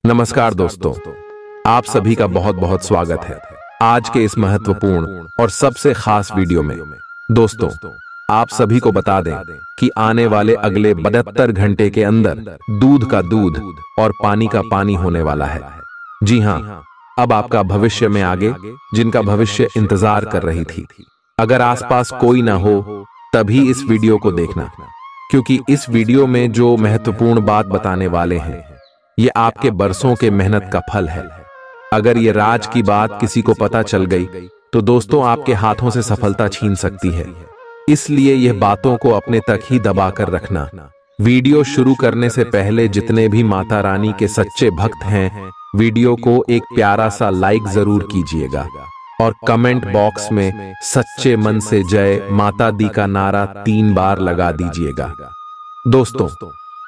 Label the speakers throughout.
Speaker 1: नमस्कार दोस्तों, आप सभी का बहुत बहुत स्वागत है आज के इस महत्वपूर्ण और सबसे खास वीडियो में। दोस्तों, आप सभी को बता दें कि आने वाले अगले 72 घंटे के अंदर दूध का दूध और पानी का पानी होने वाला है। जी हाँ, अब आपका भविष्य में आगे जिनका भविष्य इंतजार कर रही थी। अगर आसपास कोई ना हो तभी इस वीडियो को देखना, क्योंकि इस वीडियो में जो महत्वपूर्ण बात बताने वाले हैं ये आपके बरसों के मेहनत का फल है। अगर ये राज की बात किसी को पता चल गई तो दोस्तों आपके हाथों से सफलता छीन सकती है। इसलिए यह बातों को अपने तक ही दबा कर रखना। वीडियो शुरू करने से पहले जितने भी माता रानी के सच्चे भक्त हैं, वीडियो को एक प्यारा सा लाइक जरूर कीजिएगा और कमेंट बॉक्स में सच्चे मन से जय माता दी का नारा 3 बार लगा दीजिएगा। दोस्तों,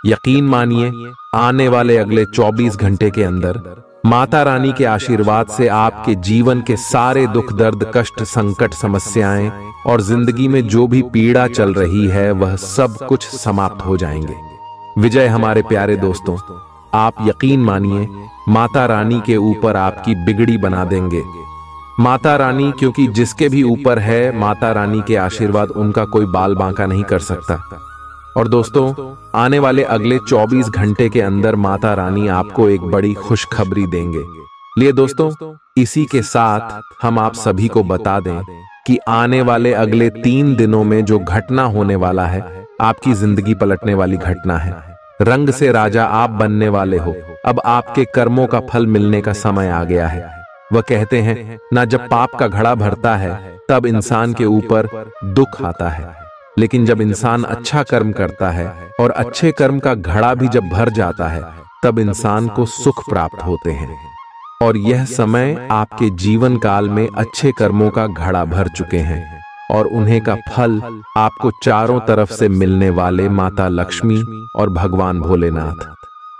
Speaker 1: यकीन मानिए, आने वाले अगले 24 घंटे के अंदर माता रानी के आशीर्वाद से आपके जीवन के सारे दुख दर्द कष्ट संकट समस्याएं और जिंदगी में जो भी पीड़ा चल रही है वह सब कुछ समाप्त हो जाएंगे। विजय हमारे प्यारे दोस्तों, आप यकीन मानिए माता रानी के ऊपर आपकी बिगड़ी बना देंगे। माता रानी, क्योंकि जिसके भी ऊपर है माता रानी के आशीर्वाद उनका कोई बाल बांका नहीं कर सकता। और दोस्तों, आने वाले अगले 24 घंटे के अंदर माता रानी आपको एक बड़ी खुशखबरी देंगे। लिए दोस्तों, इसी के साथ हम आप सभी को बता दें कि आने वाले अगले 3 दिनों में जो घटना होने वाला है आपकी जिंदगी पलटने वाली घटना है। रंग से राजा आप बनने वाले हो। अब आपके कर्मों का फल मिलने का समय आ गया है। वह कहते हैं ना, जब पाप का घड़ा भरता है तब इंसान के ऊपर दुख आता है, लेकिन जब इंसान अच्छा कर्म करता है और अच्छे कर्म का घड़ा भी जब भर जाता है तब इंसान को सुख प्राप्त होते हैं। और यह समय आपके जीवन काल में अच्छे कर्मों का घड़ा भर चुके हैं और उन्हें का फल आपको चारों तरफ से मिलने वाले माता लक्ष्मी और भगवान भोलेनाथ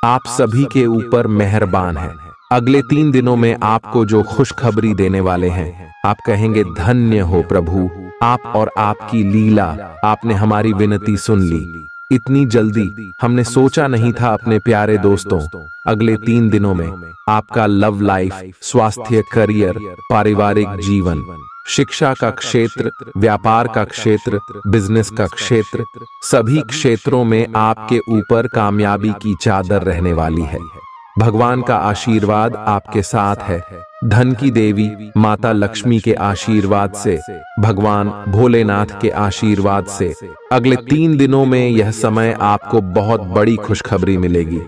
Speaker 1: आप सभी के ऊपर मेहरबान है। अगले 3 दिनों में आपको जो खुशखबरी देने वाले हैं, आप कहेंगे धन्य हो प्रभु, आप और आपकी लीला, आपने हमारी विनती सुन ली। इतनी जल्दी हमने सोचा नहीं था। अपने प्यारे दोस्तों, अगले 3 दिनों में आपका लव लाइफ, स्वास्थ्य, करियर, पारिवारिक जीवन, शिक्षा का क्षेत्र, व्यापार का क्षेत्र, बिजनेस का क्षेत्र, सभी क्षेत्रों में आपके ऊपर कामयाबी की चादर रहने वाली है। भगवान का आशीर्वाद आपके साथ है। धन की देवी माता लक्ष्मी के आशीर्वाद से, भगवान भोलेनाथ के आशीर्वाद से अगले 3 दिनों में यह समय आपको बहुत बड़ी खुशखबरी मिलेगी।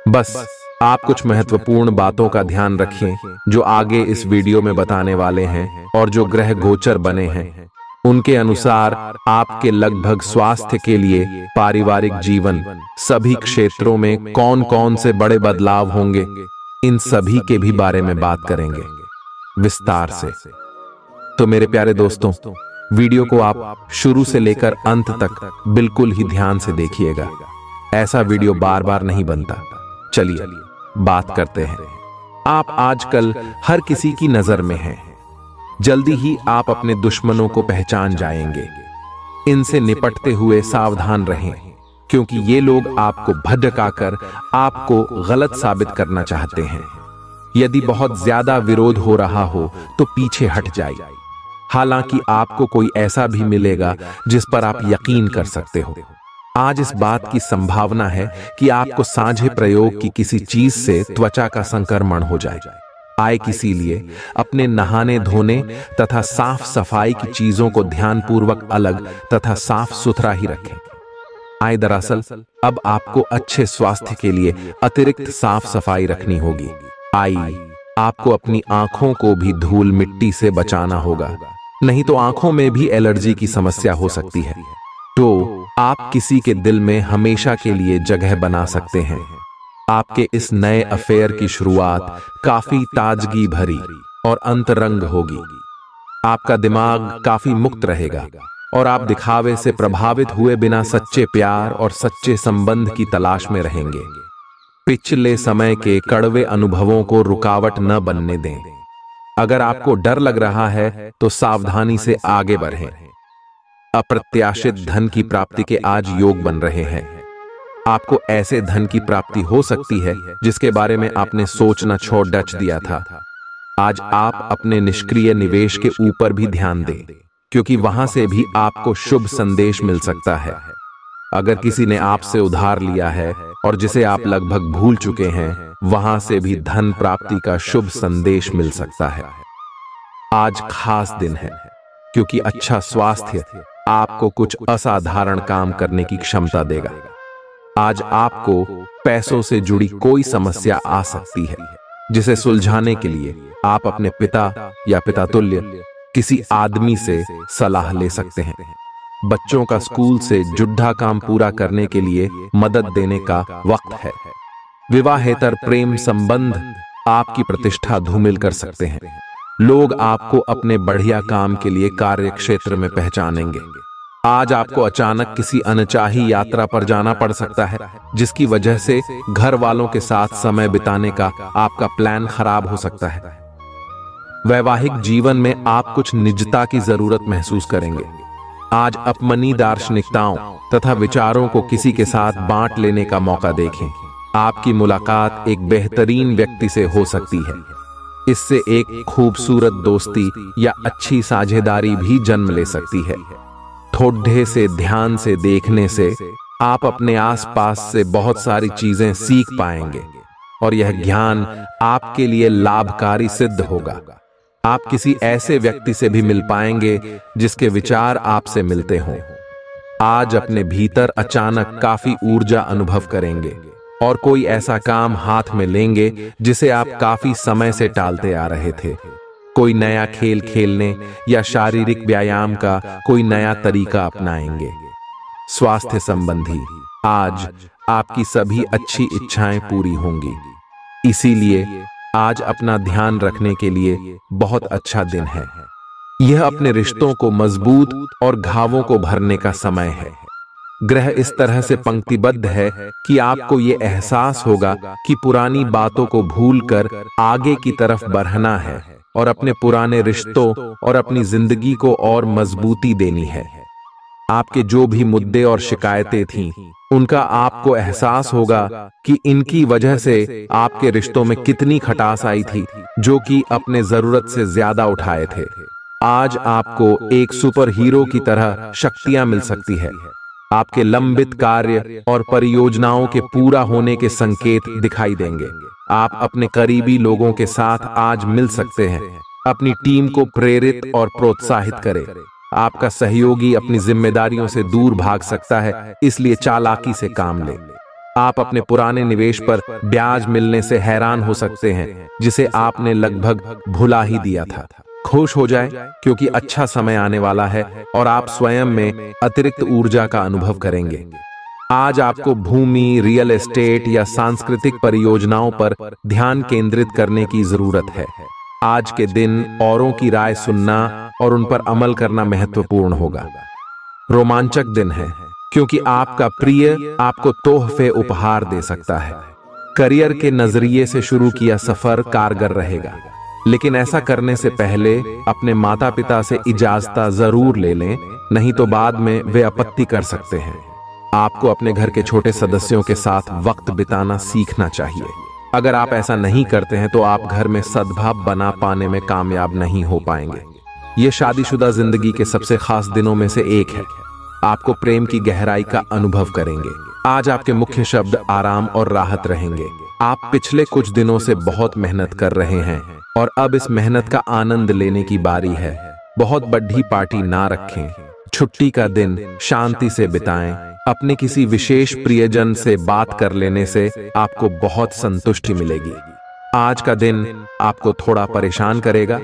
Speaker 1: बस आप कुछ महत्वपूर्ण बातों का ध्यान रखें जो आगे इस वीडियो में बताने वाले हैं, और जो ग्रह गोचर बने हैं उनके अनुसार आपके लगभग स्वास्थ्य के लिए, पारिवारिक जीवन, सभी क्षेत्रों में कौन कौन से बड़े बदलाव होंगे, इन सभी के भी बारे में बात करेंगे विस्तार से। तो मेरे प्यारे दोस्तों, वीडियो को आप शुरू से लेकर अंत तक बिल्कुल ही ध्यान से देखिएगा। ऐसा वीडियो बार बार नहीं बनता। चलिए बात करते हैं। आप आजकल हर किसी की नजर में हैं। जल्दी ही आप अपने दुश्मनों को पहचान जाएंगे। इनसे निपटते हुए सावधान रहें, क्योंकि ये लोग आपको भड़काकर आपको गलत साबित करना चाहते हैं। यदि बहुत ज्यादा विरोध हो रहा हो तो पीछे हट जाइए। हालांकि आपको कोई ऐसा भी मिलेगा जिस पर आप यकीन कर सकते हो। आज इस बात की संभावना है कि आपको साझे प्रयोग की किसी चीज से त्वचा का संक्रमण हो जाए। आए किसी लिए अपने नहाने धोने तथा साफ सफाई की चीजों को ध्यानपूर्वक अलग तथा साफ सुथरा ही रखें। आए दरअसल अब आपको अच्छे स्वास्थ्य के लिए अतिरिक्त साफ सफाई रखनी होगी। आई आपको अपनी आंखों को भी धूल मिट्टी से बचाना होगा, नहीं तो आंखों में भी एलर्जी की समस्या हो सकती है। तो आप किसी के दिल में हमेशा के लिए जगह बना सकते हैं। आपके इस नए अफेयर की शुरुआत काफी ताजगी भरी और अंतरंग होगी। आपका दिमाग काफी मुक्त रहेगा और आप दिखावे से प्रभावित हुए बिना सच्चे प्यार और सच्चे संबंध की तलाश में रहेंगे। पिछले समय के कड़वे अनुभवों को रुकावट न बनने दें। अगर आपको डर लग रहा है तो सावधानी से आगे बढ़ें। अप्रत्याशित धन की प्राप्ति के आज योग बन रहे हैं। आपको ऐसे धन की प्राप्ति हो सकती है जिसके बारे में आपने सोचना छोड़ दिया था। आज आप अपने निष्क्रिय निवेश के ऊपर भी ध्यान दें, क्योंकि वहां से भी आपको शुभ संदेश मिल सकता है। अगर किसी ने आपसे उधार लिया है और जिसे आप लगभग भूल चुके हैं, वहां से भी धन प्राप्ति का शुभ संदेश मिल सकता है। आज खास दिन है, क्योंकि अच्छा स्वास्थ्य आपको कुछ असाधारण काम करने की क्षमता देगा। आज आपको पैसों से जुड़ी कोई समस्या आ सकती है, जिसे सुलझाने के लिए आप अपने पिता या पितातुल्य किसी आदमी से सलाह ले सकते हैं। बच्चों का स्कूल से जुड्ढा काम पूरा करने के लिए मदद देने का वक्त है। विवाहेतर प्रेम संबंध आपकी प्रतिष्ठा धूमिल कर सकते हैं। लोग आपको अपने बढ़िया काम के लिए कार्य क्षेत्र में पहचानेंगे। आज आपको अचानक किसी अनचाही यात्रा पर जाना पड़ सकता है, जिसकी वजह से घर वालों के साथ समय बिताने का आपका प्लान खराब हो सकता है। वैवाहिक जीवन में आप कुछ निजता की जरूरत महसूस करेंगे। आज अपनी दार्शनिकताओं तथा विचारों को किसी के साथ बांट लेने का मौका देखें। आपकी मुलाकात एक बेहतरीन व्यक्ति से हो सकती है। इससे एक खूबसूरत दोस्ती या अच्छी साझेदारी भी जन्म ले सकती है। थोड़े से ध्यान से देखने से आप अपने आसपास से बहुत सारी चीजें सीख पाएंगे और यह ज्ञान आपके लिए लाभकारी सिद्ध होगा। आप किसी ऐसे व्यक्ति से भी मिल पाएंगे जिसके विचार आपसे मिलते हों। आज अपने भीतर अचानक काफी ऊर्जा अनुभव करेंगे और कोई ऐसा काम हाथ में लेंगे जिसे आप काफी समय से टालते आ रहे थे। कोई नया खेल खेलने या शारीरिक व्यायाम का कोई नया तरीका अपनाएंगे। स्वास्थ्य संबंधी आज आपकी सभी अच्छी इच्छाएं पूरी होंगी। इसीलिए आज अपना ध्यान रखने के लिए बहुत अच्छा दिन है। यह अपने रिश्तों को मजबूत और घावों को भरने का समय है। ग्रह इस तरह से पंक्तिबद्ध है कि आपको ये एहसास होगा कि पुरानी बातों को भूलकर आगे की तरफ बढ़ना है और अपने पुराने रिश्तों और अपनी जिंदगी को और मजबूती देनी है। आपके जो भी मुद्दे और शिकायतें थीं, उनका आपको एहसास होगा कि इनकी वजह से आपके रिश्तों में कितनी खटास आई थी, जो कि अपने जरूरत से ज्यादा उठाए थे। आज आपको एक सुपर हीरो की तरह शक्तियां मिल सकती है। आपके लंबित कार्य और परियोजनाओं के पूरा होने के संकेत दिखाई देंगे। आप अपने करीबी लोगों के साथ आज मिल सकते हैं। अपनी टीम को प्रेरित और प्रोत्साहित करें। आपका सहयोगी अपनी जिम्मेदारियों से दूर भाग सकता है, इसलिए चालाकी से काम लें। आप अपने पुराने निवेश पर ब्याज मिलने से हैरान हो सकते हैं, जिसे आपने लगभग भुला ही दिया था। खुश हो जाए, क्योंकि अच्छा समय आने वाला है और आप स्वयं में अतिरिक्त ऊर्जा का अनुभव करेंगे। आज आपको भूमि, रियल एस्टेट या सांस्कृतिक परियोजनाओं पर ध्यान केंद्रित करने की जरूरत है। आज के दिन औरों की राय सुनना और उन पर अमल करना महत्वपूर्ण होगा। रोमांचक दिन है, क्योंकि आपका प्रिय आपको तोहफे उपहार दे सकता है। करियर के नजरिए से शुरू किया सफर कारगर रहेगा, लेकिन ऐसा करने से पहले अपने माता पिता से इजाजत जरूर ले लें, नहीं तो बाद में वे आपत्ति कर सकते हैं। आपको अपने घर के छोटे सदस्यों के साथ वक्त बिताना सीखना चाहिए। अगर आप ऐसा नहीं करते हैं तो आप घर में सद्भाव बना पाने में कामयाब नहीं हो पाएंगे। ये शादीशुदा जिंदगी के सबसे खास दिनों में से एक है। आपको प्रेम की गहराई का अनुभव करेंगे। आज आपके मुख्य शब्द आराम और राहत रहेंगे। आप पिछले कुछ दिनों से बहुत मेहनत कर रहे हैं और अब इस मेहनत का आनंद लेने की बारी है। बहुत बड़ी पार्टी ना रखें। छुट्टी का दिन शांति से बिताएं। अपने किसी विशेष प्रियजन से बात कर लेने से आपको बहुत संतुष्टि मिलेगी। आज का दिन आपको थोड़ा परेशान करेगा।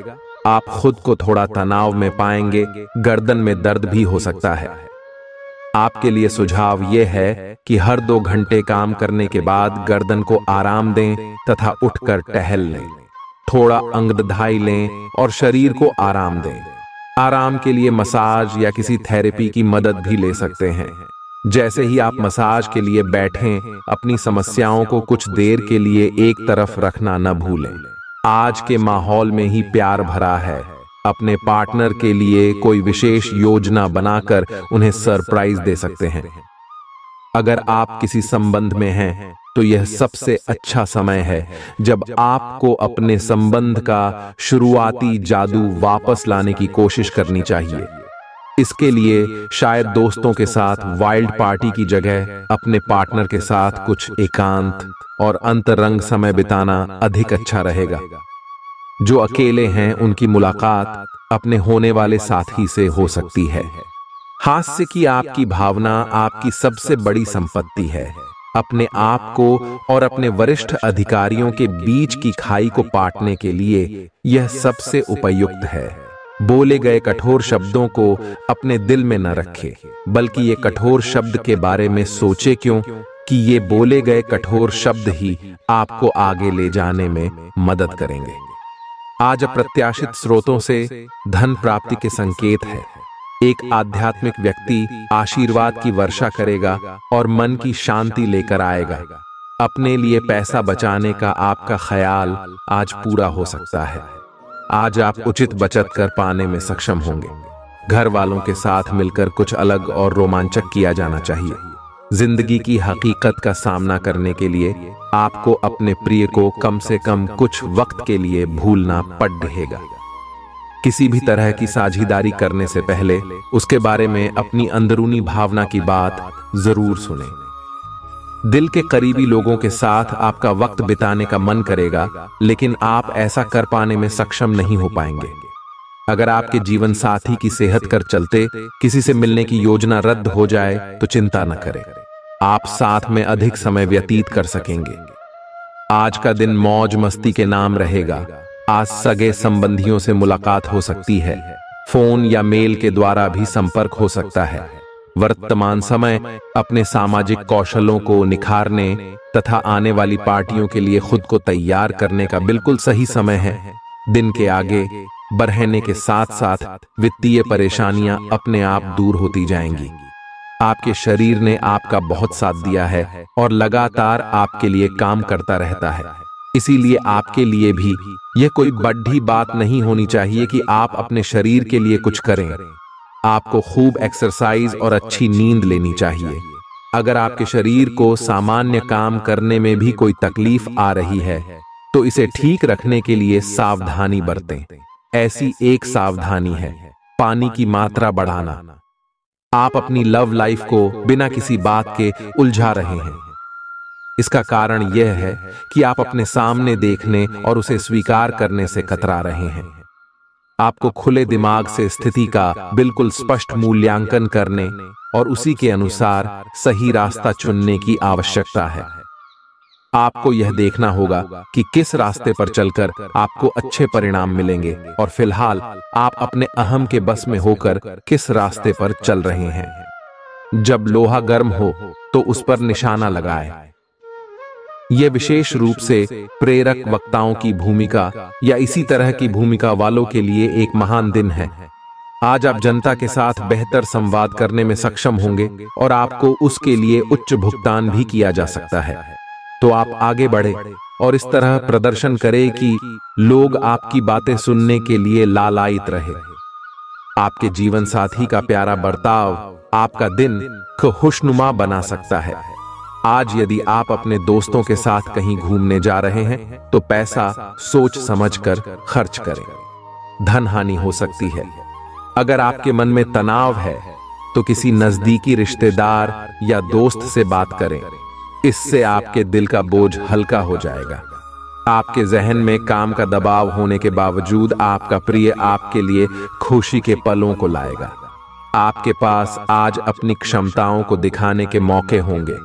Speaker 1: आप खुद को थोड़ा तनाव में पाएंगे। गर्दन में दर्द भी हो सकता है। आपके लिए सुझाव यह है कि हर 2 घंटे काम करने के बाद गर्दन को आराम दें तथा उठकर टहल लें। थोड़ा अंगदाई लें और शरीर को आराम दें। आराम के लिए मसाज या किसी थेरेपी की मदद भी ले सकते हैं। जैसे ही आप मसाज के लिए बैठें, अपनी समस्याओं को कुछ देर के लिए एक तरफ रखना न भूलें। आज के माहौल में ही प्यार भरा है। अपने पार्टनर के लिए कोई विशेष योजना बनाकर उन्हें सरप्राइज दे सकते हैं। अगर आप किसी संबंध में हैं तो यह सबसे अच्छा समय है जब आपको अपने संबंध का शुरुआती जादू वापस लाने की कोशिश करनी चाहिए। इसके लिए शायद दोस्तों के साथ वाइल्ड पार्टी की जगह अपने पार्टनर के साथ कुछ एकांत और अंतरंग समय बिताना अधिक अच्छा रहेगा। जो अकेले हैं उनकी मुलाकात अपने होने वाले साथी से हो सकती है। हास्य की आपकी भावना आपकी सबसे बड़ी संपत्ति है। अपने आप को और अपने वरिष्ठ अधिकारियों के बीच की खाई को पाटने के लिए यह सबसे उपयुक्त है। बोले गए कठोर शब्दों को अपने दिल में न रखें, बल्कि ये कठोर शब्द के बारे में सोचे, क्यों कि ये बोले गए कठोर शब्द ही आपको आगे ले जाने में मदद करेंगे। आज अप्रत्याशित स्रोतों से धन प्राप्ति के संकेत है। एक आध्यात्मिक व्यक्ति आशीर्वाद की वर्षा करेगा और मन की शांति लेकर आएगा। अपने लिए पैसा बचाने का आपका ख्याल आज पूरा हो सकता है। आज आप उचित बचत कर पाने में सक्षम होंगे। घर वालों के साथ मिलकर कुछ अलग और रोमांचक किया जाना चाहिए। जिंदगी की हकीकत का सामना करने के लिए आपको अपने प्रिय को कम से कम कुछ वक्त के लिए भूलना पड़ रहेगा। किसी भी तरह की साझेदारी करने से पहले उसके बारे में अपनी अंदरूनी भावना की बात जरूर सुनें। दिल के करीबी लोगों के साथ आपका वक्त बिताने का मन करेगा, लेकिन आप ऐसा कर पाने में सक्षम नहीं हो पाएंगे। अगर आपके जीवन साथी की सेहत कर चलते किसी से मिलने की योजना रद्द हो जाए तो चिंता न करें, आप साथ में अधिक समय व्यतीत कर सकेंगे। आज का दिन मौज मस्ती के नाम रहेगा। आज सगे संबंधियों से मुलाकात हो सकती है। फोन या मेल के द्वारा भी संपर्क हो सकता है। वर्तमान समय अपने सामाजिक कौशलों को निखारने तथा आने वाली पार्टियों के लिए खुद को तैयार करने का बिल्कुल सही समय है। दिन के आगे बढ़ने के साथ साथ वित्तीय परेशानियां अपने आप दूर होती जाएंगी। आपके शरीर ने आपका बहुत साथ दिया है और लगातार आपके लिए काम करता रहता है। इसीलिए आपके लिए भी यह कोई बड़ी बात नहीं होनी चाहिए कि आप अपने शरीर के लिए कुछ करें। आपको खूब एक्सरसाइज और अच्छी नींद लेनी चाहिए। अगर आपके शरीर को सामान्य काम करने में भी कोई तकलीफ आ रही है तो इसे ठीक रखने के लिए सावधानी बरतें। ऐसी एक सावधानी है पानी की मात्रा बढ़ाना। आप अपनी लव लाइफ को बिना किसी बात के उलझा रहे हैं। इसका कारण यह है कि आप अपने सामने देखने और उसे स्वीकार करने से कतरा रहे हैं। आपको खुले दिमाग से स्थिति का बिल्कुल स्पष्ट मूल्यांकन करने और उसी के अनुसार सही रास्ता चुनने की आवश्यकता है। आपको यह देखना होगा कि किस रास्ते पर चलकर आपको अच्छे परिणाम मिलेंगे और फिलहाल आप अपने अहम के बस में होकर किस रास्ते पर चल रहे हैं। जब लोहा गर्म हो तो उस पर निशाना लगाएं। यह विशेष रूप से प्रेरक वक्ताओं की भूमिका या इसी तरह की भूमिका वालों के लिए एक महान दिन है। आज आप जनता के साथ बेहतर संवाद करने में सक्षम होंगे और आपको उसके लिए उच्च भुगतान भी किया जा सकता है। तो आप आगे बढ़े और इस तरह प्रदर्शन करें कि लोग आपकी बातें सुनने के लिए लालायित रहे। आपके जीवन साथी का प्यारा बर्ताव आपका दिन को खुशनुमा बना सकता है। आज यदि आप अपने दोस्तों के साथ कहीं घूमने जा रहे हैं तो पैसा सोच समझकर खर्च करें। धन हानि हो सकती है। अगर आपके मन में तनाव है तो किसी नजदीकी रिश्तेदार या दोस्त से बात करें। इससे आपके दिल का बोझ हल्का हो जाएगा। आपके जहन में काम का दबाव होने के बावजूद आपका प्रिय आपके लिए खुशी के पलों को लाएगा। आपके पास आज अपनी क्षमताओं को दिखाने के मौके होंगे।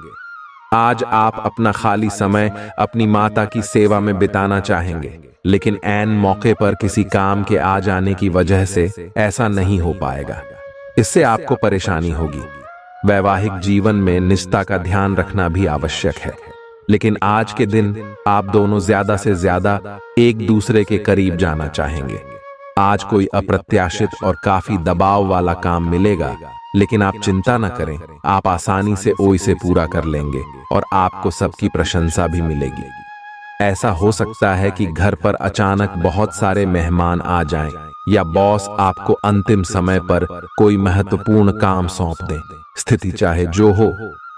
Speaker 1: आज आप अपना खाली समय अपनी माता की सेवा में बिताना चाहेंगे, लेकिन ऐन मौके पर किसी काम के आ जाने की वजह से ऐसा नहीं हो पाएगा। इससे आपको परेशानी होगी। वैवाहिक जीवन में निष्ठा का ध्यान रखना भी आवश्यक है, लेकिन आज के दिन आप दोनों ज्यादा से ज्यादा एक दूसरे के करीब जाना चाहेंगे। आज कोई अप्रत्याशित और काफी दबाव वाला काम मिलेगा, लेकिन आप चिंता न करें, आप आसानी से इसे पूरा कर लेंगे और आपको सबकी प्रशंसा भी मिलेगी। ऐसा हो सकता है कि घर पर अचानक बहुत सारे मेहमान आ जाएं या बॉस आपको अंतिम समय पर कोई महत्वपूर्ण काम सौंप दें। स्थिति चाहे जो हो,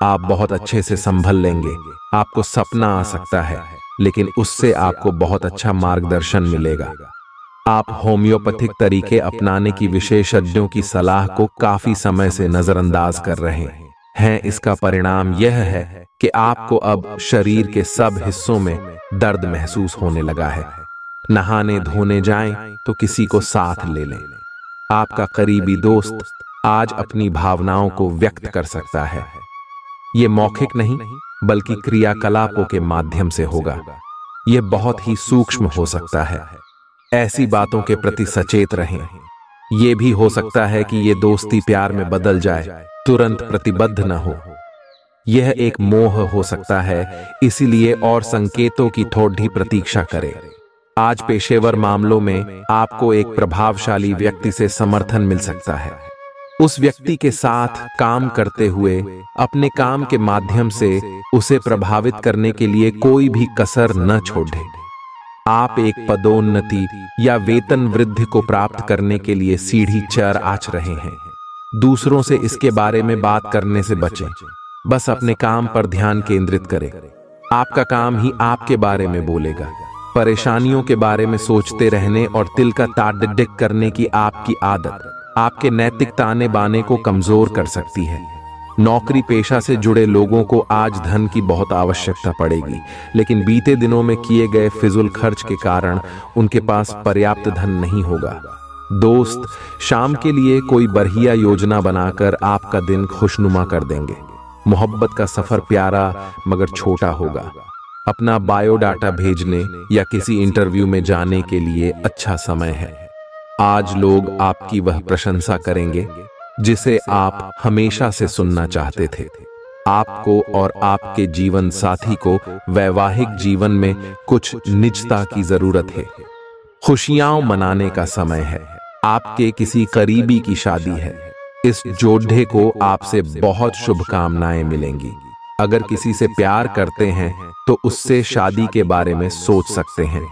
Speaker 1: आप बहुत अच्छे से संभल लेंगे। आपको सपना आ सकता है, लेकिन उससे आपको बहुत अच्छा मार्गदर्शन मिलेगा। आप होम्योपैथिक तरीके अपनाने की विशेषज्ञों की सलाह को काफी समय से नजरअंदाज कर रहे हैं। इसका परिणाम यह है कि आपको अब शरीर के सब हिस्सों में दर्द महसूस होने लगा है। नहाने धोने जाएं तो किसी को साथ ले लें। आपका करीबी दोस्त आज अपनी भावनाओं को व्यक्त कर सकता है। ये मौखिक नहीं, बल्कि क्रियाकलापों के माध्यम से होगा। यह बहुत ही सूक्ष्म हो सकता है। ऐसी बातों के प्रति सचेत रहें। यह भी हो सकता है कि ये दोस्ती प्यार में बदल जाए, तुरंत प्रतिबद्ध न हो। यह एक मोह हो सकता है, इसीलिए और संकेतों की थोड़ी प्रतीक्षा करें। आज पेशेवर मामलों में आपको एक प्रभावशाली व्यक्ति से समर्थन मिल सकता है। उस व्यक्ति के साथ काम करते हुए अपने काम के माध्यम से उसे प्रभावित करने के लिए कोई भी कसर न छोड़ें। आप एक पदोन्नति या वेतन वृद्धि को प्राप्त करने के लिए सीढ़ी चढ़ आच रहे हैं। दूसरों से इसके बारे में बात करने से बचें। बस अपने काम पर ध्यान केंद्रित करें। आपका काम ही आपके बारे में बोलेगा। परेशानियों के बारे में सोचते रहने और तिल का ताड़ करने की आपकी आदत आपके नैतिक ताने बाने को कमजोर कर सकती है। नौकरी पेशा से जुड़े लोगों को आज धन की बहुत आवश्यकता पड़ेगी, लेकिन बीते दिनों में किए गए फिजूल खर्च के कारण उनके पास पर्याप्त धन नहीं होगा। दोस्त शाम के लिए कोई बढ़िया योजना बनाकर आपका दिन खुशनुमा कर देंगे। मोहब्बत का सफर प्यारा मगर छोटा होगा। अपना बायोडाटा भेजने या किसी इंटरव्यू में जाने के लिए अच्छा समय है। आज लोग आपकी वह प्रशंसा करेंगे जिसे आप हमेशा से सुनना चाहते थे। आपको और आपके जीवन साथी को वैवाहिक जीवन में कुछ निजता की जरूरत है। खुशियां मनाने का समय है। आपके किसी करीबी की शादी है। इस जोड़े को आपसे बहुत शुभकामनाएं मिलेंगी। अगर किसी से प्यार करते हैं तो उससे शादी के बारे में सोच सकते हैं।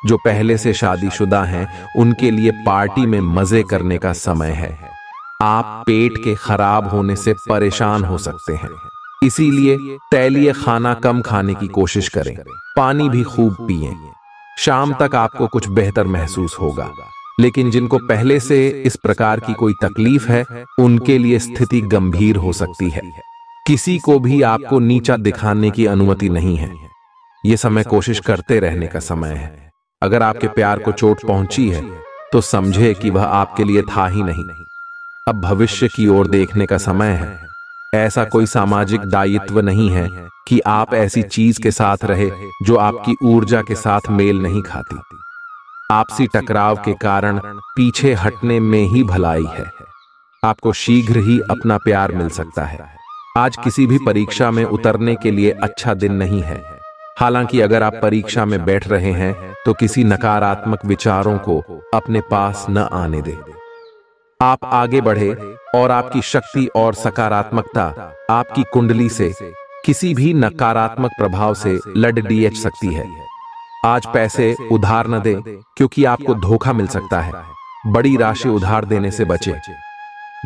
Speaker 1: जो पहले से शादीशुदा हैं उनके लिए पार्टी में मजे करने का समय है। आप पेट के खराब होने से परेशान हो सकते हैं, इसीलिए तैलीय खाना कम खाने की कोशिश करें। पानी भी खूब पिएं। शाम तक आपको कुछ बेहतर महसूस होगा, लेकिन जिनको पहले से इस प्रकार की कोई तकलीफ है उनके लिए स्थिति गंभीर हो सकती है। किसी को भी आपको नीचा दिखाने की अनुमति नहीं है। यह समय कोशिश करते रहने का समय है। अगर आपके प्यार को चोट पहुंची है तो समझे कि वह आपके लिए था ही नहीं। अब भविष्य की ओर देखने का समय है। ऐसा कोई सामाजिक दायित्व नहीं है कि आप ऐसी चीज के साथ रहे जो आपकी ऊर्जा के साथ मेल नहीं खाती। आपसी टकराव के कारण पीछे हटने में ही भलाई है। आपको शीघ्र ही अपना प्यार मिल सकता है। आज किसी भी परीक्षा में उतरने के लिए अच्छा दिन नहीं है। हालांकि अगर आप परीक्षा में बैठ रहे हैं तो किसी नकारात्मक विचारों को अपने पास न आने दें। आप आगे बढ़े और आपकी शक्ति और सकारात्मकता आपकी कुंडली से किसी भी नकारात्मक प्रभाव से लड़ सकती है। आज पैसे उधार न दें, क्योंकि आपको धोखा मिल सकता है। बड़ी राशि उधार देने से बचें।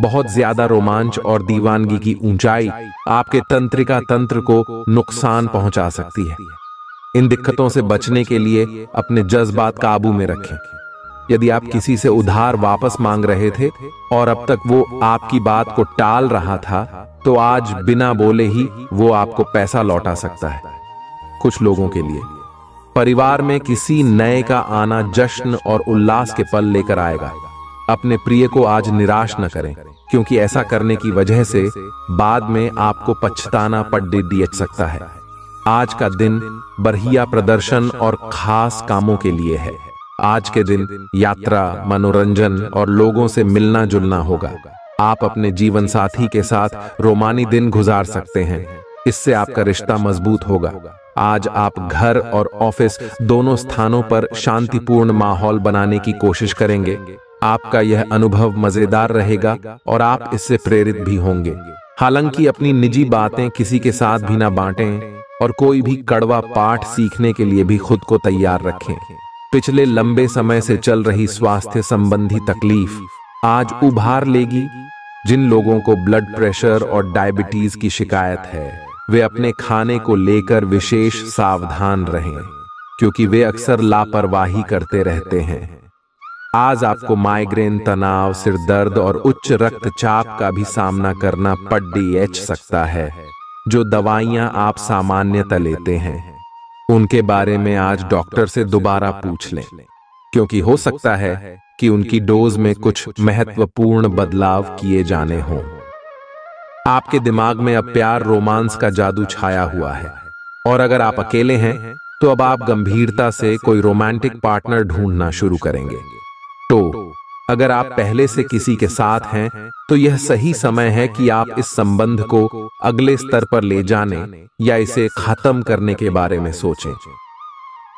Speaker 1: बहुत ज्यादा रोमांच और दीवानगी की ऊंचाई आपके तंत्रिका तंत्र को नुकसान पहुंचा सकती है। इन दिक्कतों से बचने के लिए अपने जज्बात काबू में रखें। यदि आप किसी से उधार वापस मांग रहे थे और अब तक वो आपकी बात को टाल रहा था, तो आज बिना बोले ही वो आपको पैसा लौटा सकता है। कुछ लोगों के लिए परिवार में किसी नए का आना जश्न और उल्लास के पल लेकर आएगा। अपने प्रिय को आज निराश न करें, क्योंकि ऐसा करने की वजह से बाद में आपको पछताना पड़ सकता है। आज का दिन बढ़िया प्रदर्शन और खास कामों के लिए है। आज के दिन यात्रा, मनोरंजन और लोगों से मिलना जुलना होगा। आप अपने जीवन साथी के साथ रोमानी दिन गुजार सकते हैं। इससे आपका रिश्ता मजबूत होगा। आज आप घर और ऑफिस दोनों स्थानों पर शांतिपूर्ण माहौल बनाने की कोशिश करेंगे। आपका यह अनुभव मजेदार रहेगा और आप इससे प्रेरित भी होंगे। हालांकि अपनी निजी बातें किसी के साथ भी ना बांटें और कोई भी कड़वा पाठ सीखने के लिए भी खुद को तैयार रखें। पिछले लंबे समय से चल रही स्वास्थ्य संबंधी तकलीफ आज उभार लेगी। जिन लोगों को ब्लड प्रेशर और डायबिटीज की शिकायत है वे अपने खाने को लेकर विशेष सावधान रहें, क्योंकि वे अक्सर लापरवाही करते रहते हैं। आज आपको माइग्रेन, तनाव, सिर दर्द और उच्च रक्तचाप का भी सामना करना पड़ सकता है। जो दवाइयां आप सामान्यतः लेते हैं उनके बारे में आज डॉक्टर से दोबारा पूछ लें, क्योंकि हो सकता है कि उनकी डोज में कुछ महत्वपूर्ण बदलाव किए जाने हों। आपके दिमाग में अब प्यार, रोमांस का जादू छाया हुआ है, और अगर आप अकेले हैं तो अब आप गंभीरता से कोई रोमांटिक पार्टनर ढूंढना शुरू करेंगे। तो अगर आप पहले से किसी के साथ हैं तो यह सही समय है कि आप इस संबंध को अगले स्तर पर ले जाने या इसे खत्म करने के बारे में सोचें।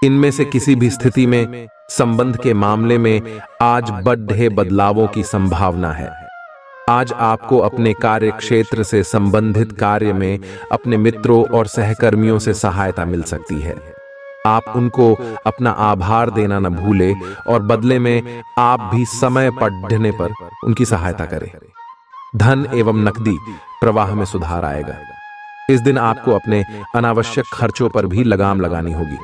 Speaker 1: इनमें से किसी भी स्थिति में संबंध के मामले में आज बड़े बदलावों की संभावना है। आज आपको अपने कार्य क्षेत्र से संबंधित कार्य में अपने मित्रों और सहकर्मियों से सहायता मिल सकती है। आप उनको अपना आभार देना न भूलें और बदले में आप भी समय पढ़ने पर उनकी सहायता करें। धन एवं नकदी प्रवाह में सुधार आएगा। इस दिन आपको अपने अनावश्यक खर्चों पर भी लगाम लगानी होगी,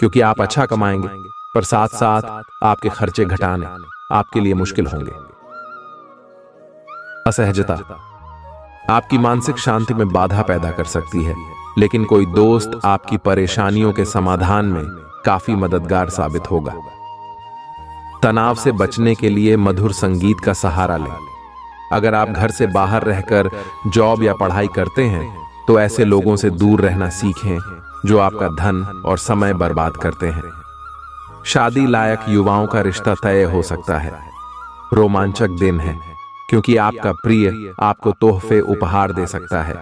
Speaker 1: क्योंकि आप अच्छा कमाएंगे पर साथ साथ आपके खर्चे घटाने आपके लिए मुश्किल होंगे। असहजता आपकी मानसिक शांति में बाधा पैदा कर सकती है, लेकिन कोई दोस्त आपकी परेशानियों के समाधान में काफी मददगार साबित होगा। तनाव से बचने के लिए मधुर संगीत का सहारा लें। अगर आप घर से बाहर रहकर जॉब या पढ़ाई करते हैं तो ऐसे लोगों से दूर रहना सीखें जो आपका धन और समय बर्बाद करते हैं। शादी लायक युवाओं का रिश्ता तय हो सकता है। रोमांचक दिन है, क्योंकि आपका प्रिय आपको तोहफे उपहार दे सकता है।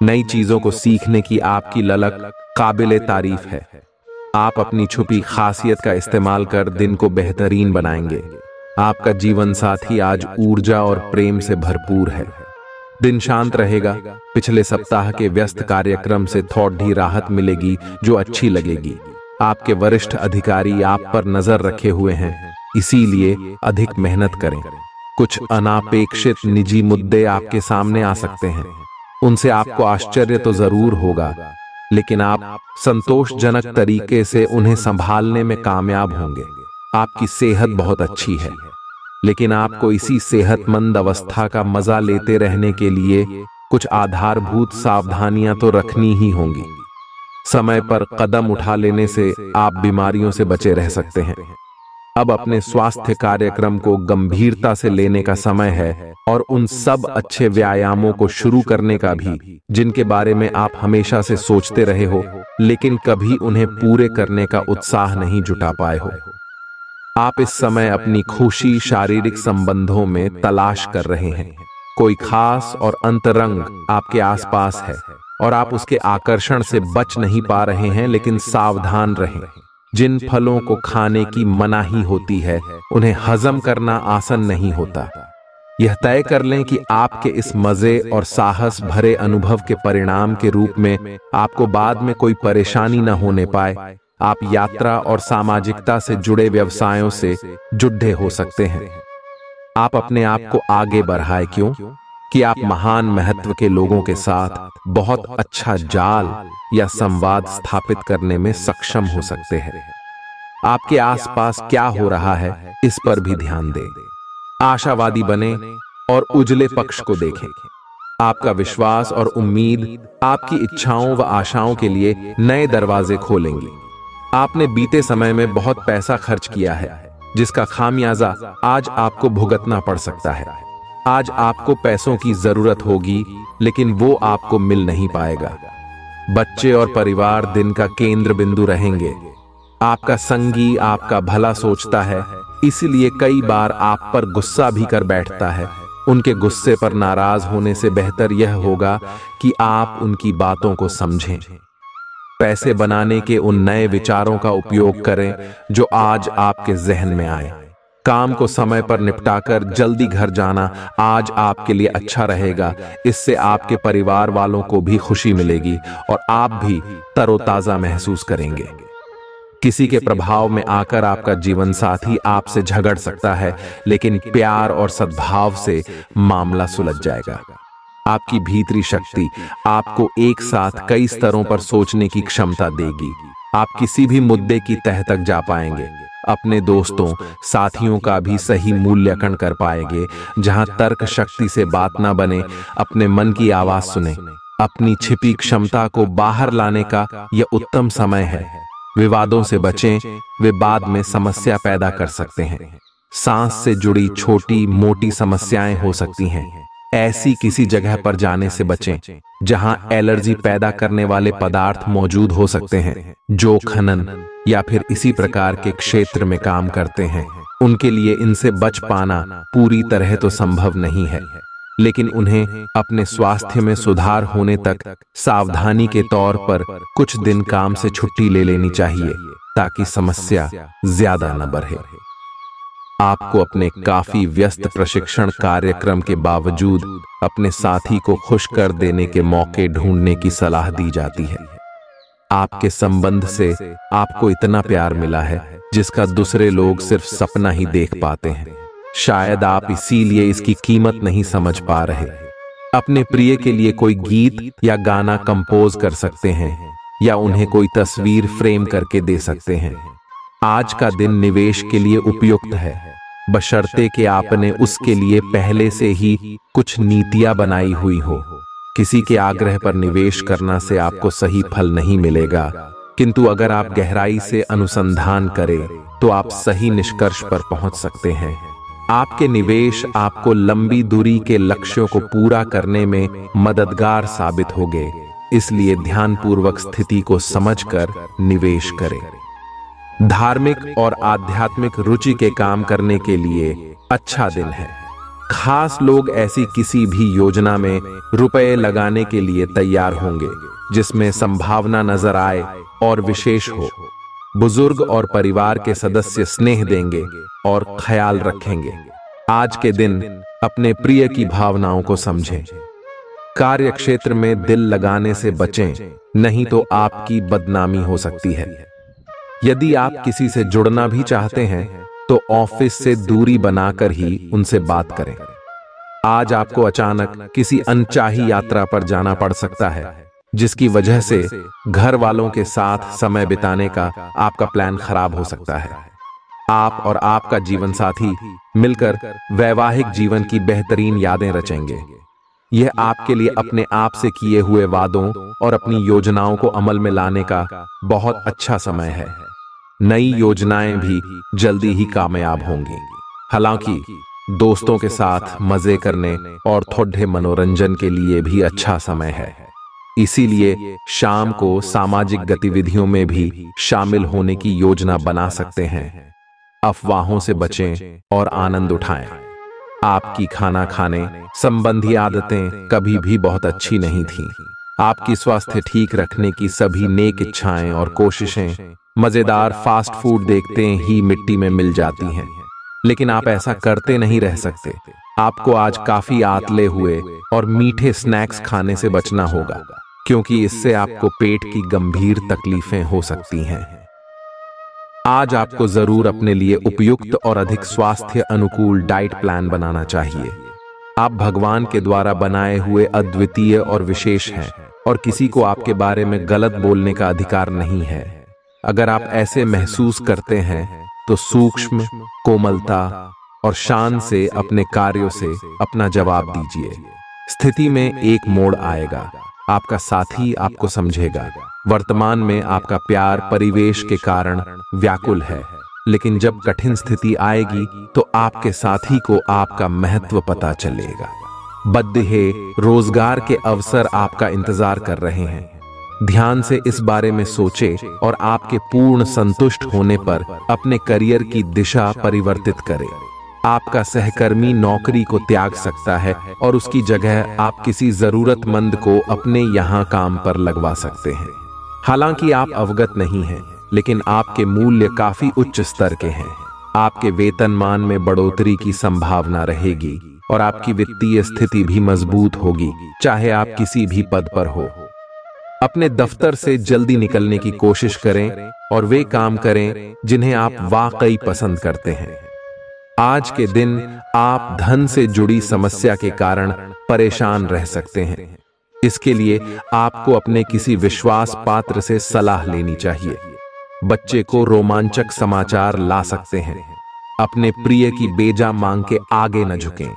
Speaker 1: नई चीजों को सीखने की आपकी ललक काबिले तारीफ है। आप अपनी छुपी खासियत का इस्तेमाल कर दिन को बेहतरीन बनाएंगे। आपका जीवन साथी आज ऊर्जा और प्रेम से भरपूर है। दिन शांत रहेगा। पिछले सप्ताह के व्यस्त कार्यक्रम से थोड़ी राहत मिलेगी जो अच्छी लगेगी। आपके वरिष्ठ अधिकारी आप पर नजर रखे हुए हैं, इसीलिए अधिक मेहनत करें। कुछ अनापेक्षित निजी मुद्दे आपके सामने आ सकते हैं। उनसे आपको आश्चर्य तो जरूर होगा, लेकिन आप संतोषजनक तरीके से उन्हें संभालने में कामयाब होंगे। आपकी सेहत बहुत अच्छी है, लेकिन आपको इसी सेहतमंद अवस्था का मजा लेते रहने के लिए कुछ आधारभूत सावधानियां तो रखनी ही होंगी। समय पर कदम उठा लेने से आप बीमारियों से बचे रह सकते हैं। अब अपने स्वास्थ्य कार्यक्रम को गंभीरता से लेने का समय है और उन सब अच्छे व्यायामों को शुरू करने का भी जिनके बारे में आप हमेशा से सोचते रहे हो, लेकिन कभी उन्हें पूरे करने का उत्साह नहीं जुटा पाए हो। आप इस समय अपनी खुशी शारीरिक संबंधों में तलाश कर रहे हैं। कोई खास और अंतरंग आपके आसपास है और आप उसके आकर्षण से बच नहीं पा रहे हैं, लेकिन सावधान रहें। जिन फलों को खाने की मनाही होती है उन्हें हजम करना आसान नहीं होता। यह तय कर लें कि आपके इस मजे और साहस भरे अनुभव के परिणाम के रूप में आपको बाद में कोई परेशानी न होने पाए। आप यात्रा और सामाजिकता से जुड़े व्यवसायों से जुड़े हो सकते हैं। आप अपने आप को आगे बढ़ाए, क्यों कि आप महान महत्व के लोगों के साथ बहुत अच्छा जाल या संवाद स्थापित करने में सक्षम हो सकते हैं। आपके आसपास क्या हो रहा है इस पर भी ध्यान दें। आशावादी बने और उजले पक्ष को देखें। आपका विश्वास और उम्मीद आपकी इच्छाओं व आशाओं के लिए नए दरवाजे खोलेंगी। आपने बीते समय में बहुत पैसा खर्च किया है, जिसका खामियाजा आज आपको भुगतना पड़ सकता है। आज आपको पैसों की जरूरत होगी, लेकिन वो आपको मिल नहीं पाएगा। बच्चे और परिवार दिन का केंद्र बिंदु रहेंगे। आपका संगी आपका भला सोचता है, इसलिए कई बार आप पर गुस्सा भी कर बैठता है। उनके गुस्से पर नाराज होने से बेहतर यह होगा कि आप उनकी बातों को समझें। पैसे बनाने के उन नए विचारों का उपयोग करें जो आज आपके जहन में आए। काम को समय पर निपटाकर जल्दी घर जाना आज आपके लिए अच्छा रहेगा। इससे आपके परिवार वालों को भी खुशी मिलेगी और आप भी तरोताजा महसूस करेंगे। किसी के प्रभाव में आकर आपका जीवन साथी आपसे झगड़ सकता है, लेकिन प्यार और सद्भाव से मामला सुलझ जाएगा। आपकी भीतरी शक्ति आपको एक साथ कई स्तरों पर सोचने की क्षमता देगी। आप किसी भी मुद्दे की तह तक जा पाएंगे। अपने दोस्तों साथियों का भी सही मूल्यांकन कर पाएंगे। जहां तर्क शक्ति से बात ना बने, अपने मन की आवाज सुने। अपनी छिपी क्षमता को बाहर लाने का यह उत्तम समय है। विवादों से बचें, वे बाद में समस्या पैदा कर सकते हैं। सांस से जुड़ी छोटी मोटी समस्याएं हो सकती हैं। ऐसी किसी जगह पर जाने से बचें जहां एलर्जी पैदा करने वाले पदार्थ मौजूद हो सकते हैं। जो खनन या फिर इसी प्रकार के क्षेत्र में काम करते हैं, उनके लिए इनसे बच पाना पूरी तरह तो संभव नहीं है, लेकिन उन्हें अपने स्वास्थ्य में सुधार होने तक सावधानी के तौर पर कुछ दिन काम से छुट्टी ले लेनी चाहिए, ताकि समस्या ज्यादा न बढ़े। आपको अपने काफी व्यस्त प्रशिक्षण कार्यक्रम के बावजूद अपने साथी को खुश कर देने के मौके ढूंढने की सलाह दी जाती है। आपके संबंध से आपको इतना प्यार मिला है जिसका दूसरे लोग सिर्फ सपना ही देख पाते हैं। शायद आप इसीलिए इसकी कीमत नहीं समझ पा रहे। अपने प्रिय के लिए कोई गीत या गाना कंपोज कर सकते हैं, या उन्हें कोई तस्वीर फ्रेम करके दे सकते हैं। आज का दिन निवेश के लिए उपयुक्त है, बशर्ते कि आपने उसके लिए पहले से ही कुछ नीतियां बनाई हुई हो। किसी के आग्रह पर निवेश करना से आपको सही फल नहीं मिलेगा, किंतु अगर आप गहराई से अनुसंधान करें तो आप सही निष्कर्ष पर पहुंच सकते हैं। आपके निवेश आपको लंबी दूरी के लक्ष्यों को पूरा करने में मददगार साबित होंगे, इसलिए ध्यानपूर्वक स्थिति को समझकर निवेश करें। धार्मिक और आध्यात्मिक रुचि के काम करने के लिए अच्छा दिन है। खास लोग ऐसी किसी भी योजना में रुपए लगाने के लिए तैयार होंगे जिसमें संभावना नजर आए और विशेष हो। बुजुर्ग और परिवार के सदस्य स्नेह देंगे और ख्याल रखेंगे। आज के दिन अपने प्रिय की भावनाओं को समझें। कार्य क्षेत्र में दिल लगाने से बचें, नहीं तो आपकी बदनामी हो सकती है। यदि आप किसी से जुड़ना भी चाहते हैं तो ऑफिस से दूरी बनाकर ही उनसे बात करें। आज आपको अचानक किसी अनचाही यात्रा पर जाना पड़ सकता है, जिसकी वजह से घर वालों के साथ समय बिताने का आपका प्लान खराब हो सकता है। आप और आपका जीवन साथी मिलकर वैवाहिक जीवन की बेहतरीन यादें रचेंगे। यह आपके लिए अपने आप से किए हुए वादों और अपनी योजनाओं को अमल में लाने का बहुत अच्छा समय है। नई योजनाएं भी जल्दी ही कामयाब होंगी। हालांकि दोस्तों के साथ मजे करने और थोड़े मनोरंजन के लिए भी अच्छा समय है। इसीलिए शाम को सामाजिक गतिविधियों में भी शामिल होने की योजना बना सकते हैं। अफवाहों से बचें और आनंद उठाएं। आपकी खाना खाने संबंधी आदतें कभी भी बहुत अच्छी नहीं थीं। आपकी स्वास्थ्य ठीक रखने की सभी नेक इच्छाएं और कोशिशें मजेदार फास्ट फूड देखते ही मिट्टी में मिल जाती हैं। लेकिन आप ऐसा करते नहीं रह सकते। आपको आज काफी आतले हुए और मीठे स्नैक्स खाने से बचना होगा, क्योंकि इससे आपको पेट की गंभीर तकलीफें हो सकती हैं। आज आपको जरूर अपने लिए उपयुक्त और अधिक स्वास्थ्य अनुकूल डाइट प्लान बनाना चाहिए। आप भगवान के द्वारा बनाए हुए अद्वितीय और विशेष हैं, और किसी को आपके बारे में गलत बोलने का अधिकार नहीं है। अगर आप ऐसे महसूस करते हैं तो सूक्ष्म, कोमलता और शान से अपने कार्यों से अपना जवाब दीजिए। स्थिति में एक मोड़ आएगा, आपका साथी आपको समझेगा। वर्तमान में आपका प्यार परिवेश के कारण व्याकुल है, लेकिन जब कठिन स्थिति आएगी तो आपके साथी को आपका महत्व पता चलेगा। बद्दे रोजगार के अवसर आपका इंतजार कर रहे हैं। ध्यान से इस बारे में सोचें और आपके पूर्ण संतुष्ट होने पर अपने करियर की दिशा परिवर्तित करें। आपका सहकर्मी नौकरी को त्याग सकता है और उसकी जगह आप किसी जरूरतमंद को अपने यहाँ काम पर लगवा सकते हैं। हालांकि आप अवगत नहीं हैं, लेकिन आपके मूल्य काफी उच्च स्तर के हैं। आपके वेतनमान में बढ़ोतरी की संभावना रहेगी और आपकी वित्तीय स्थिति भी मजबूत होगी, चाहे आप किसी भी पद पर हो। अपने दफ्तर से जल्दी निकलने की कोशिश करें और वे काम करें जिन्हें आप वाकई पसंद करते हैं। आज के दिन आप धन से जुड़ी समस्या के कारण परेशान रह सकते हैं। इसके लिए आपको अपने किसी विश्वास पात्र से सलाह लेनी चाहिए। बच्चे को रोमांचक समाचार ला सकते हैं। अपने प्रिय की बेजा मांग के आगे न झुकें।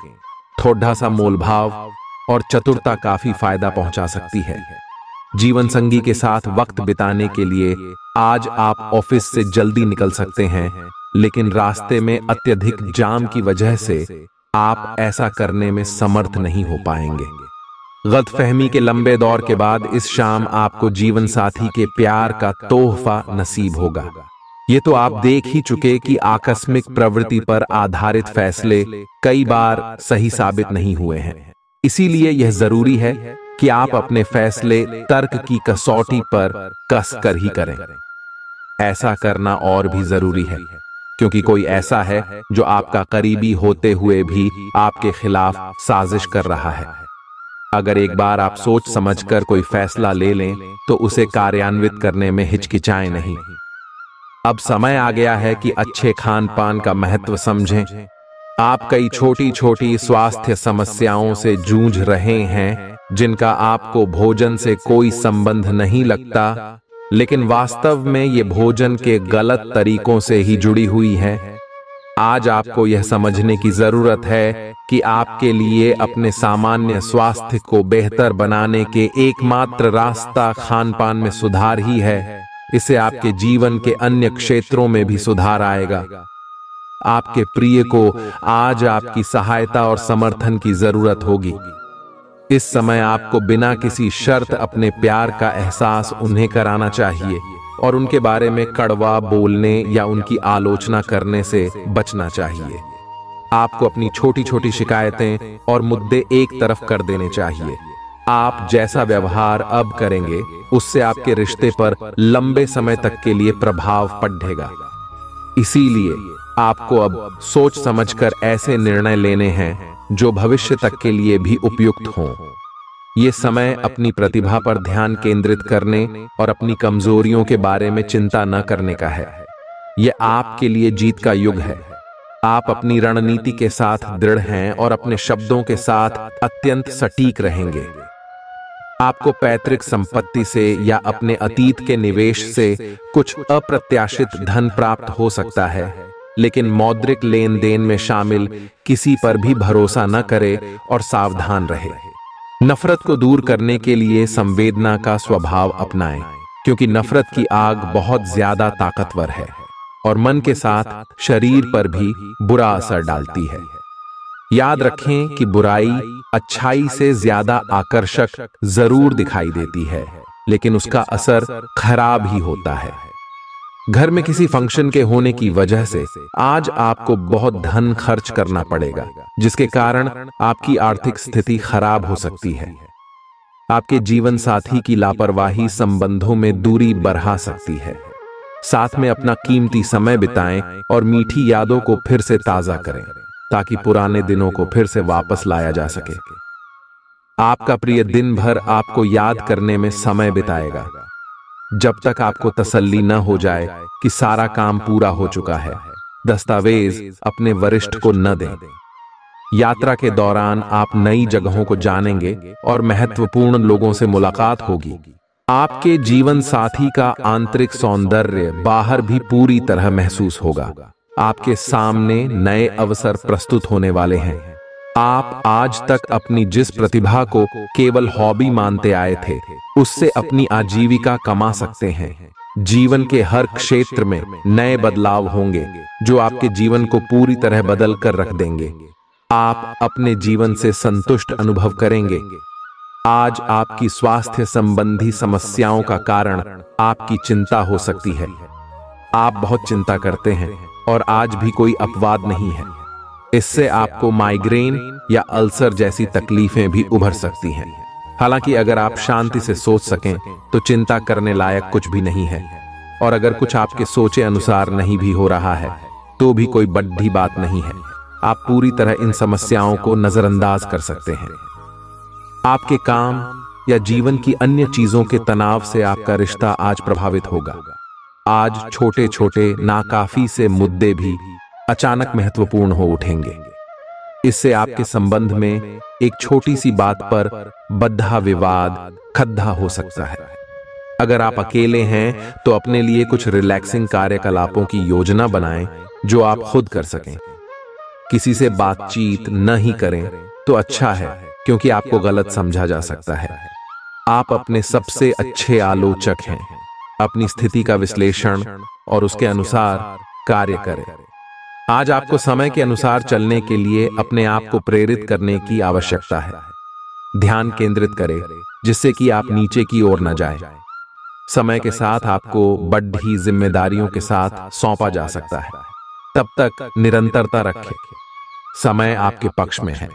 Speaker 1: थोड़ा सा मोलभाव और चतुरता काफी फायदा पहुंचा सकती है। जीवन संगी के साथ वक्त बिताने के लिए आज आप ऑफिस से जल्दी निकल सकते हैं, लेकिन रास्ते में अत्यधिक जाम की वजह से आप ऐसा करने में समर्थ नहीं हो पाएंगे। गलतफहमी के लंबे दौर के बाद इस शाम आपको जीवन साथी के प्यार का तोहफा नसीब होगा। ये तो आप देख ही चुके कि आकस्मिक प्रवृत्ति पर आधारित फैसले कई बार सही साबित नहीं हुए हैं। इसीलिए यह जरूरी है कि आप अपने फैसले तर्क की कसौटी पर कस कर ही करें। ऐसा करना और भी जरूरी है क्योंकि कोई ऐसा है जो आपका करीबी होते हुए भी आपके खिलाफ साजिश कर रहा है। अगर एक बार आप सोच समझकर कोई फैसला ले लें तो उसे कार्यान्वित करने में हिचकिचाएं नहीं। अब समय आ गया है कि अच्छे खान पान का महत्व समझें। आप कई छोटी छोटी स्वास्थ्य समस्याओं से जूझ रहे हैं जिनका आपको भोजन से कोई संबंध नहीं लगता, लेकिन वास्तव में ये भोजन के गलत तरीकों से ही जुड़ी हुई है। आज आपको यह समझने की जरूरत है कि आपके लिए अपने सामान्य स्वास्थ्य को बेहतर बनाने के एकमात्र रास्ता खान पान में सुधार ही है। इससे आपके जीवन के अन्य क्षेत्रों में भी सुधार आएगा। आपके प्रिय को आज आपकी सहायता और समर्थन की जरूरत होगी। इस समय आपको बिना किसी शर्त अपने प्यार का एहसास उन्हें कराना चाहिए और उनके बारे में कड़वा बोलने या उनकी आलोचना करने से बचना चाहिए। आपको अपनी छोटी छोटी शिकायतें और मुद्दे एक तरफ कर देने चाहिए। आप जैसा व्यवहार अब करेंगे उससे आपके रिश्ते पर लंबे समय तक के लिए प्रभाव पड़ेगा। इसीलिए आपको अब सोच समझकर ऐसे निर्णय लेने हैं जो भविष्य तक के लिए भी उपयुक्त हों। ये समय अपनी प्रतिभा पर ध्यान केंद्रित करने और अपनी कमजोरियों के बारे में चिंता न करने का है। यह आपके लिए जीत का युग है। आप अपनी रणनीति के साथ दृढ़ हैं और अपने शब्दों के साथ अत्यंत सटीक रहेंगे। आपको पैतृक संपत्ति से या अपने अतीत के निवेश से कुछ अप्रत्याशित धन प्राप्त हो सकता है, लेकिन मौद्रिक लेन देन में शामिल किसी पर भी भरोसा न करे और सावधान रहे। नफरत को दूर करने के लिए संवेदना का स्वभाव अपनाएं, क्योंकि नफरत की आग बहुत ज्यादा ताकतवर है और मन के साथ शरीर पर भी बुरा असर डालती है। याद रखें कि बुराई अच्छाई से ज्यादा आकर्षक जरूर दिखाई देती है, लेकिन उसका असर खराब ही होता है। घर में किसी फंक्शन के होने की वजह से आज आपको बहुत धन खर्च करना पड़ेगा, जिसके कारण आपकी आर्थिक स्थिति खराब हो सकती है। आपके जीवन साथी की लापरवाही संबंधों में दूरी बढ़ा सकती है। साथ में अपना कीमती समय बिताएं और मीठी यादों को फिर से ताजा करें ताकि पुराने दिनों को फिर से वापस लाया जा सके। आपका प्रिय दिन भर आपको याद करने में समय बिताएगा जब तक आपको तसल्ली न हो जाए कि सारा काम पूरा हो चुका है। दस्तावेज अपने वरिष्ठ को न दें। यात्रा के दौरान आप नई जगहों को जानेंगे और महत्वपूर्ण लोगों से मुलाकात होगी। आपके जीवन साथी का आंतरिक सौंदर्य बाहर भी पूरी तरह महसूस होगा। आपके सामने नए अवसर प्रस्तुत होने वाले हैं। आप आज तक अपनी जिस प्रतिभा को केवल हॉबी मानते आए थे, उससे अपनी आजीविका कमा सकते हैं। जीवन के हर क्षेत्र में नए बदलाव होंगे जो आपके जीवन को पूरी तरह बदल कर रख देंगे। आप अपने जीवन से संतुष्ट अनुभव करेंगे। आज आपकी स्वास्थ्य संबंधी समस्याओं का कारण आपकी चिंता हो सकती है। आप बहुत चिंता करते हैं और आज भी कोई अपवाद नहीं है। इससे आपको माइग्रेन या अल्सर जैसी तकलीफें भी उभर सकती हैं। हालांकि अगर आप शांति से सोच सकें तो चिंता करने लायक कुछ भी नहीं है, और अगर कुछ आपके सोचे अनुसार नहीं भी हो रहा है तो भी कोई बड़ी बात नहीं है। आप पूरी तरह इन समस्याओं को नजरअंदाज कर सकते हैं। आपके काम, या जीवन की अन्य चीजों के तनाव से आपका रिश्ता आज प्रभावित होगा। आज छोटे छोटे नाकाफी से मुद्दे भी अचानक महत्वपूर्ण हो उठेंगे। इससे आपके संबंध में एक छोटी सी बात पर बद्धा विवाद खद्दा हो सकता है। अगर आप अकेले हैं तो अपने लिए कुछ रिलैक्सिंग कार्यकलापों की योजना बनाएं जो आप खुद कर सकें। किसी से बातचीत न ही करें तो अच्छा है, क्योंकि आपको गलत समझा जा सकता है। आप अपने सबसे अच्छे आलोचक हैं। अपनी स्थिति का विश्लेषण और उसके अनुसार कार्य करें। आज आपको समय के अनुसार चलने के लिए अपने आप को प्रेरित करने की आवश्यकता है। ध्यान केंद्रित करें जिससे कि आप नीचे की ओर न जाएं। समय के साथ आपको बढ़ी जिम्मेदारियों के साथ सौंपा जा सकता है। तब तक निरंतरता रखें। समय आपके पक्ष में है।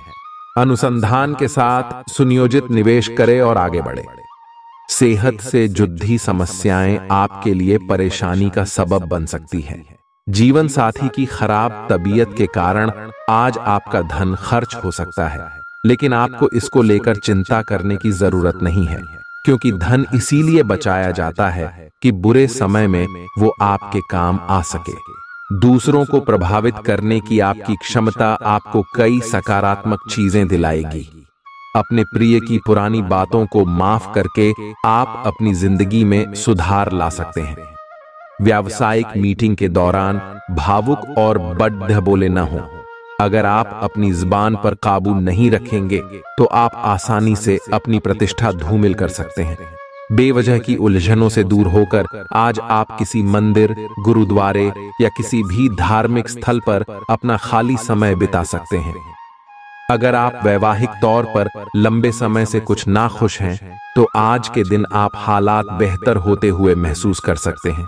Speaker 1: अनुसंधान के साथ सुनियोजित निवेश करें और आगे बढ़े। सेहत से जुड़ी समस्याएं आपके लिए परेशानी का सबब बन सकती है। जीवन साथी की खराब तबीयत के कारण आज आपका धन खर्च हो सकता है, लेकिन आपको इसको लेकर चिंता करने की जरूरत नहीं है, क्योंकि धन इसीलिए बचाया जाता है कि बुरे समय में वो आपके काम आ सके। दूसरों को प्रभावित करने की आपकी क्षमता आपको कई सकारात्मक चीजें दिलाएगी। अपने प्रिय की पुरानी बातों को माफ करके आप अपनी जिंदगी में सुधार ला सकते हैं। व्यावसायिक मीटिंग के दौरान भावुक और बड्ढ बोले न हो। अगर आप अपनी जुबान पर काबू नहीं रखेंगे तो आप आसानी से अपनी प्रतिष्ठा धूमिल कर सकते हैं। बेवजह की उलझनों से दूर होकर आज आप किसी मंदिर, गुरुद्वारे या किसी भी धार्मिक स्थल पर अपना खाली समय बिता सकते हैं। अगर आप वैवाहिक तौर पर लंबे समय से कुछ नाखुश हैं तो आज के दिन आप हालात बेहतर होते हुए महसूस कर सकते हैं।